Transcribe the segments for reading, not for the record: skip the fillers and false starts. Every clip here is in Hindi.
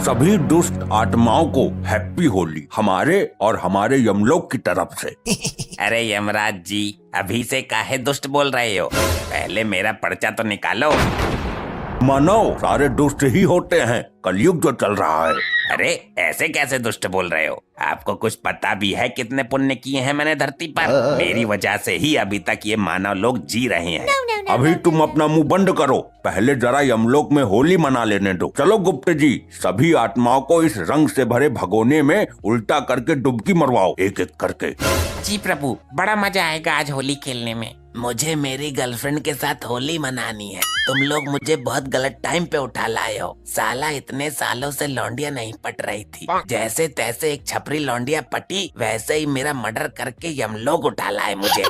सभी दुष्ट आत्माओं को हैप्पी होली हमारे और हमारे यमलोक की तरफ से। अरे यमराज जी, अभी से काहे दुष्ट बोल रहे हो? पहले मेरा पर्चा तो निकालो। मानव सारे दुष्ट ही होते हैं, कलयुग जो चल रहा है। अरे ऐसे कैसे दुष्ट बोल रहे हो? आपको कुछ पता भी है कितने पुण्य किए हैं मैंने धरती पर? मेरी वजह से ही अभी तक ये मानव लोग जी रहे हैं। अभी तुम अपना मुंह बंद करो, पहले जरा यमलोक में होली मना लेने दो। चलो गुप्त जी, सभी आत्माओं को इस रंग से भरे भगोने में उल्टा करके डुबकी मरवाओ, एक एक करके। जी प्रभु, बड़ा मजा आएगा आज होली खेलने में। मुझे मेरी गर्लफ्रेंड के साथ होली मनानी है। तुम लोग मुझे बहुत गलत टाइम पे उठा लाए हो। साला इतने सालों से लौंडिया नहीं पट रही थी, जैसे तैसे एक छपरी लौंडिया पटी, वैसे ही मेरा मर्डर करके यमलोक उठा लाए मुझे।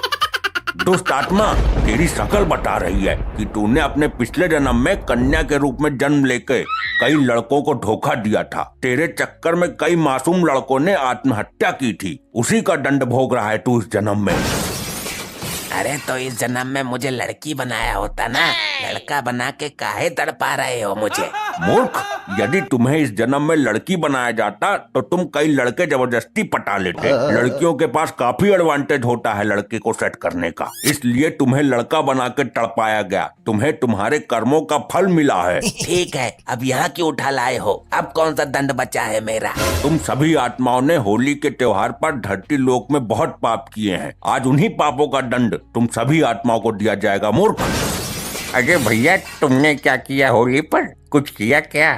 दुष्ट आत्मा, तेरी शक्ल बता रही है कि तूने अपने पिछले जन्म में कन्या के रूप में जन्म लेके कई लड़कों को धोखा दिया था। तेरे चक्कर में कई मासूम लड़कों ने आत्महत्या की थी, उसी का दंड भोग रहा है तू इस जन्म में। अरे तो इस जन्म में मुझे लड़की बनाया होता ना, लड़का बना के काहे तड़पा रहे हो मुझे? मूर्ख, यदि तुम्हें इस जन्म में लड़की बनाया जाता तो तुम कई लड़के जबरदस्ती पटा लेते। लड़कियों के पास काफी एडवांटेज होता है लड़के को सेट करने का, इसलिए तुम्हें लड़का बना के तड़पाया गया। तुम्हें तुम्हारे कर्मों का फल मिला है। ठीक है, अब यहाँ क्यों उठा लाए हो? अब कौन सा दंड बचा है मेरा? तुम सभी आत्माओं ने होली के त्योहार पर धरती लोक में बहुत पाप किए हैं। आज उन्हीं पापों का दंड तुम सभी आत्माओं को दिया जाएगा। मूर्ख। अरे भैया, तुमने क्या किया होली पर? कुछ किया क्या?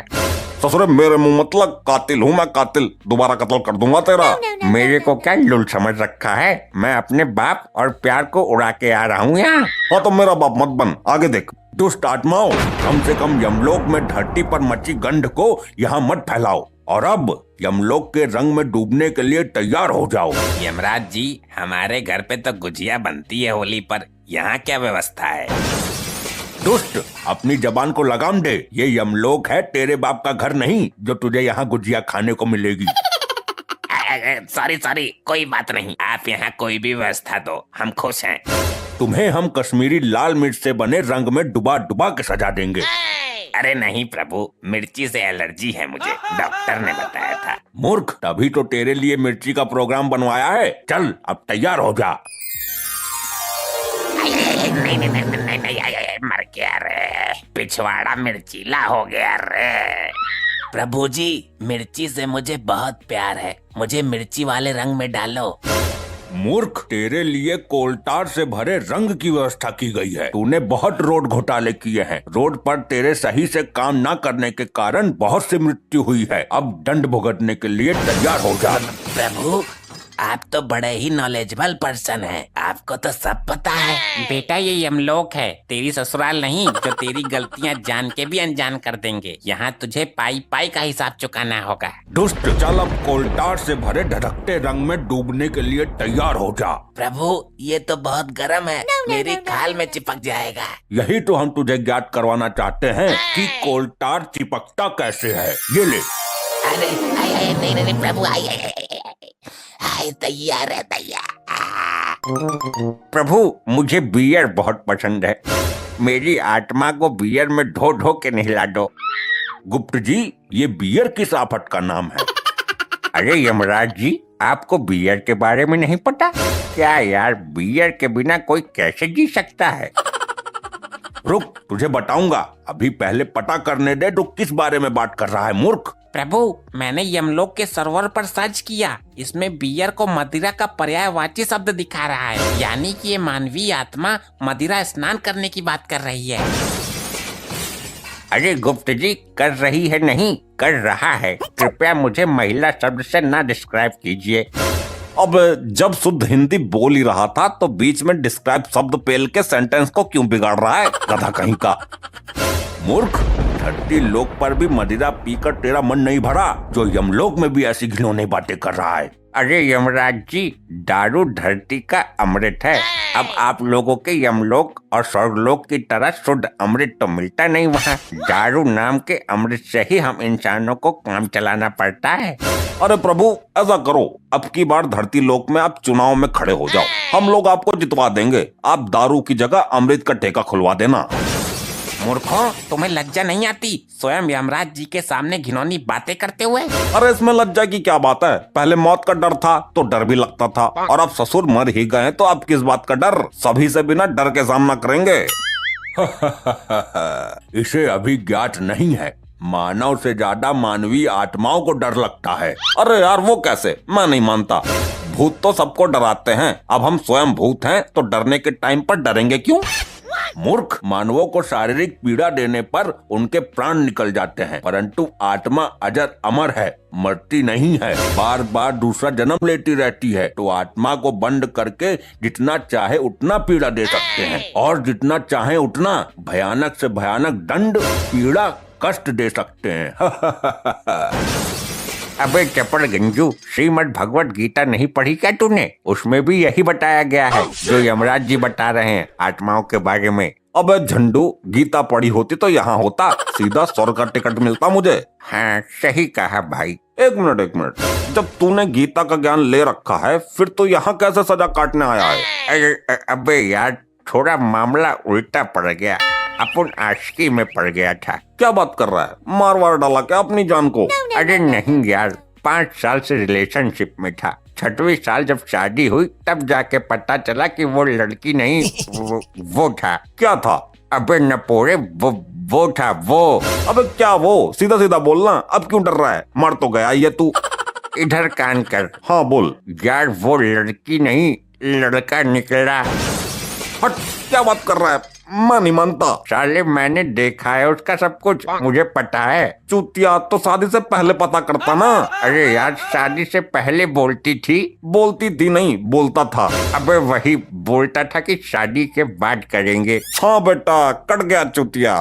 ससुरे मेरे मुंह मतलब, कातिल हूँ मैं, कातिल। दोबारा कत्ल कर दूंगा तेरा। मेरे को क्या लुल समझ रखा है? मैं अपने बाप और प्यार को उड़ा के आ रहा हूँ यहाँ। हाँ तो मेरा बाप मत बन, आगे देख। दुष्ट आत्माओं, कम से कम यमलोक में धरती पर मची गंध को यहाँ मत फैलाओ, और अब यमलोक के रंग में डूबने के लिए तैयार हो जाओ। यमराज जी, हमारे घर पे तो गुजिया बनती है होली पर, यहाँ क्या व्यवस्था है? दुष्ट, अपनी जबान को लगाम दे। ये यमलोक है, तेरे बाप का घर नहीं जो तुझे यहाँ गुजिया खाने को मिलेगी। सॉरी, कोई बात नहीं। आप यहाँ कोई भी व्यवस्था दो, हम खुश हैं। तुम्हें हम कश्मीरी लाल मिर्च से बने रंग में डुबा डुबा के सजा देंगे। अरे नहीं प्रभु, मिर्ची से एलर्जी है मुझे, डॉक्टर ने बताया था। मूर्ख, तभी तो तेरे लिए मिर्ची का प्रोग्राम बनवाया है। चल अब तैयार हो जा। नहीं, मर गया रे, पिछवाड़ा मिर्चीला हो गया रे। प्रभु जी, मिर्ची से मुझे बहुत प्यार है, मुझे मिर्ची वाले रंग में डालो। मूर्ख, तेरे लिए कोलटार से भरे रंग की व्यवस्था की गई है। तूने बहुत रोड घोटाले किए हैं। रोड पर तेरे सही से काम न करने के कारण बहुत सी मृत्यु हुई है। अब दंड भुगतने के लिए तैयार हो जा। प्रभु, आप तो बड़े ही नॉलेजेबल पर्सन हैं, आपको तो सब पता है। बेटा, ये यमलोक है, तेरी ससुराल नहीं, जो तेरी गलतियां जान के भी अनजान कर देंगे। यहाँ तुझे पाई पाई का हिसाब चुकाना होगा। दुष्ट, चल अब कोलटार से भरे धधकते रंग में डूबने के लिए तैयार हो जा। प्रभु, ये तो बहुत गर्म है, मेरी खाल में चिपक जाएगा। यही तो हम तुझे ज्ञात करवाना चाहते हैं कि कोलटार चिपकता कैसे है। ये ले। अरे नहीं प्रभु, तैयार है, तैयार। प्रभु, मुझे बियर बहुत पसंद है, मेरी आत्मा को बियर में धो धो के नहला दो। गुप्त जी, ये बियर किस आफत का नाम है? अरे यमराज जी, आपको बियर के बारे में नहीं पता क्या? यार, बियर के बिना कोई कैसे जी सकता है? रुक, तुझे बताऊंगा। अभी पहले पता करने दे, तू किस बारे में बात कर रहा है मूर्ख। प्रभु, मैंने यमलोक के सर्वर पर सर्च किया, इसमें बियर को मदिरा का पर्यायवाची शब्द दिखा रहा है, यानी कि ये मानवीय आत्मा मदिरा स्नान करने की बात कर रही है। अरे गुप्त जी, कर रही है नहीं, कर रहा है। कृपया मुझे महिला शब्द से ना डिस्क्राइब कीजिए। अब जब शुद्ध हिंदी बोल ही रहा था तो बीच में डिस्क्राइब शब्द पेल के सेंटेंस को क्यों बिगाड़ रहा है, गधा कहीं का। मूर्ख, धरती लोक पर भी मदिरा पीकर तेरा मन नहीं भरा, जो यमलोक में भी ऐसी घिनौनी बातें कर रहा है। अरे यमराज जी, दारू धरती का अमृत है। अब आप लोगों के यमलोक और स्वर्गलोक की तरह शुद्ध अमृत तो मिलता नहीं वहाँ। दारू नाम के अमृत से ही हम इंसानों को काम चलाना पड़ता है। अरे प्रभु, ऐसा करो, अब की बार धरती लोक में आप चुनाव में खड़े हो जाओ, हम लोग आपको जितवा देंगे। आप दारू की जगह अमृत का ठेका खुलवा देना। मूर्खों, तुम्हें लज्जा नहीं आती स्वयं यमराज जी के सामने घिनौनी बातें करते हुए? अरे इसमें लज्जा की क्या बात है? पहले मौत का डर था तो डर भी लगता था, और अब ससुर मर ही गए तो अब किस बात का डर? सभी से बिना डर के सामना करेंगे। इसे अभी ज्ञात नहीं है, मानव से ज्यादा मानवीय आत्माओं को डर लगता है। अरे यार वो कैसे? मैं नहीं मानता। भूत तो सबको डराते हैं, अब हम स्वयं भूत हैं तो डरने के टाइम पर डरेंगे क्यों? मूर्ख, मानवों को शारीरिक पीड़ा देने पर उनके प्राण निकल जाते हैं, परंतु आत्मा अजर अमर है, मरती नहीं है, बार बार दूसरा जन्म लेती रहती है। तो आत्मा को बंद करके जितना चाहे उतना पीड़ा दे सकते हैं, और जितना चाहे उतना भयानक से भयानक दंड, पीड़ा, कष्ट दे सकते हैं। अबे चपड़ गंजू, श्रीमद् भगवत गीता नहीं पढ़ी क्या तूने? उसमें भी यही बताया गया है जो यमराज जी बता रहे हैं आत्माओं के बारे में। अबे झंडू, गीता पढ़ी होती तो यहाँ होता, सीधा स्वर्ग का टिकट मिलता मुझे। हाँ, सही कहा भाई। एक मिनट, जब तूने गीता का ज्ञान ले रखा है फिर तो यहाँ कैसे सजा काटने आया है? अबे यार, थोड़ा मामला उल्टा पड़ गया, अपन आशिकी में पड़ गया था। क्या बात कर रहा है? मार वार डाला क्या अपनी जान को? अरे नहीं यार, 5 साल से रिलेशनशिप में था, 6वें साल जब शादी हुई तब जाके पता चला कि वो लड़की नहीं, वो था। क्या था? अबे नपोरे, वो था वो। अबे क्या वो? सीधा सीधा बोलना, अब क्यों डर रहा है? मर तो गया ये तू। इधर कान कर। हाँ बोल। यार वो लड़की नहीं, लड़का निकला। हट, क्या बात कर रहा है? मैं नहीं मानता। साले मैंने देखा है उसका सब कुछ, मुझे पता है। चूतिया, तो शादी से पहले पता करता ना। अरे यार, शादी से पहले बोलती थी। बोलती थी नहीं, बोलता था। अबे वही बोलता था कि शादी के बाद करेंगे। हाँ बेटा, कट गया चूतिया।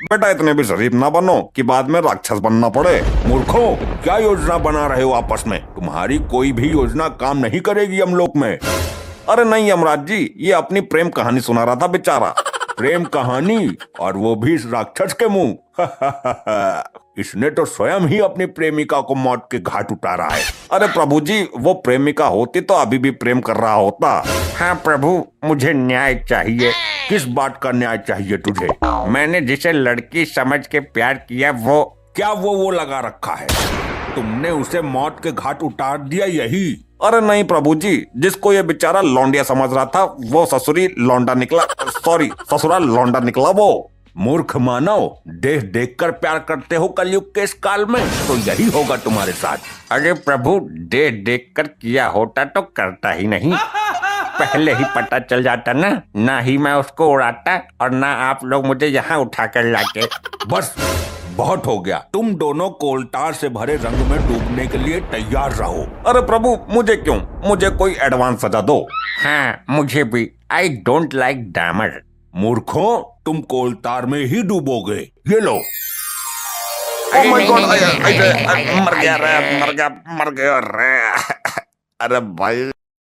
बेटा इतने भी शरीफ ना बनो कि बाद में राक्षस बनना पड़े। मूर्खों, क्या योजना बना रहे हो आपस में? तुम्हारी कोई भी योजना काम नहीं करेगी हम लोग में। अरे नहीं यमराज जी, ये अपनी प्रेम कहानी सुना रहा था बेचारा। प्रेम कहानी, और वो भी इस राक्षस के मुंह। इसने तो स्वयं ही अपनी प्रेमिका को मौत के घाट उतारा है। अरे प्रभु जी, वो प्रेमिका होती तो अभी भी प्रेम कर रहा होता। हाँ प्रभु, मुझे न्याय चाहिए। किस बात का न्याय चाहिए तुझे? मैंने जिसे लड़की समझ के प्यार किया, वो क्या वो लगा रखा है? तुमने उसे मौत के घाट उतार दिया, यही? अरे नहीं प्रभु जी, जिसको ये बेचारा लौंडिया समझ रहा था वो ससुरी लौंडा निकला। सॉरी, ससुरा लौंडा निकला वो। मूर्ख मानव, देख देख कर प्यार करते हो कलयुग के इस काल में, तो यही होगा तुम्हारे साथ। अरे प्रभु, देख देख कर किया होता तो करता ही नहीं, पहले ही पता चल जाता ना ही मैं उसको उड़ाता और ना आप लोग मुझे यहाँ उठा कर लाते। बस बहुत हो गया, तुम दोनों कोलतार से भरे रंग में डूबने के लिए तैयार रहो। अरे प्रभु, मुझे क्यों? मुझे कोई एडवांस सजा दो। हाँ मुझे भी। I don't like dammar. मूर्खों, तुम कोलतार में ही डूबोगे। ये लो। ओह माय गॉड, मर गया रे। अरे भाई